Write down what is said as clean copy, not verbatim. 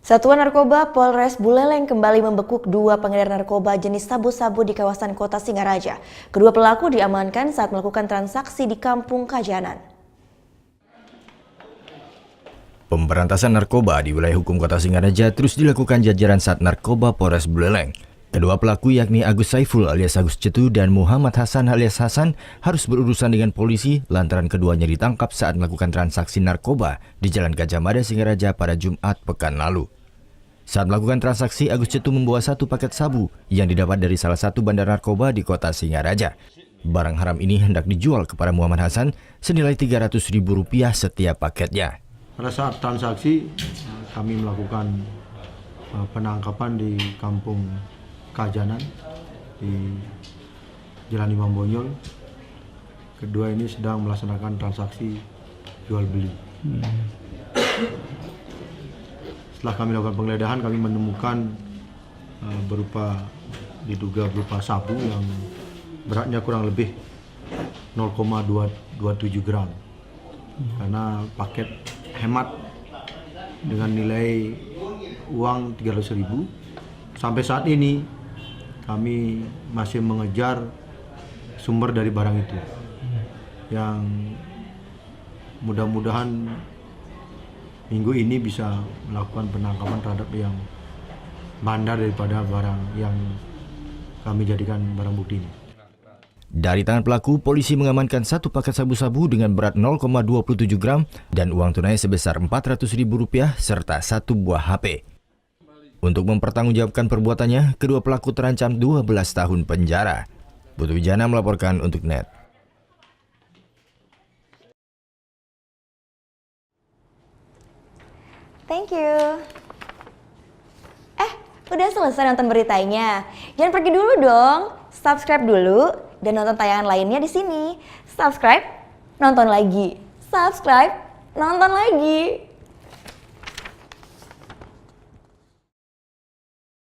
Satuan Narkoba Polres Buleleng kembali membekuk dua pengedar narkoba jenis sabu-sabu di kawasan Kota Singaraja. Kedua pelaku diamankan saat melakukan transaksi di Kampung Kajanan. Pemberantasan narkoba di wilayah hukum Kota Singaraja terus dilakukan jajaran Sat Narkoba Polres Buleleng. Kedua pelaku yakni Agus Saiful alias Agus Cetu dan Muhammad Hasan alias Hasan harus berurusan dengan polisi lantaran keduanya ditangkap saat melakukan transaksi narkoba di Jalan Gajah Mada Singaraja pada Jumat pekan lalu. Saat melakukan transaksi, Agus Cetu membawa satu paket sabu yang didapat dari salah satu bandar narkoba di Kota Singaraja. Barang haram ini hendak dijual kepada Muhammad Hasan senilai Rp300.000 setiap paketnya. Pada saat transaksi, kami melakukan penangkapan di Kampung Kajanan di Jalan Imam Bonjol. Kedua ini sedang melaksanakan transaksi jual beli. Setelah kami lakukan penggeledahan, kami menemukan diduga berupa sabu yang beratnya kurang lebih 0,227 gram. Karena paket hemat dengan nilai uang Rp300.000. Sampai saat ini kami masih mengejar sumber dari barang itu, yang mudah-mudahan minggu ini bisa melakukan penangkapan terhadap yang bandar daripada barang yang kami jadikan barang bukti ini. Dari tangan pelaku, polisi mengamankan satu paket sabu-sabu dengan berat 0,27 gram dan uang tunai sebesar Rp400.000 serta satu buah HP. Untuk mempertanggungjawabkan perbuatannya, kedua pelaku terancam 12 tahun penjara. Putu Wijana melaporkan untuk NET. Thank you. Udah selesai nonton beritanya? Jangan pergi dulu dong. Subscribe dulu dan nonton tayangan lainnya di sini. Subscribe, nonton lagi. Subscribe, nonton lagi.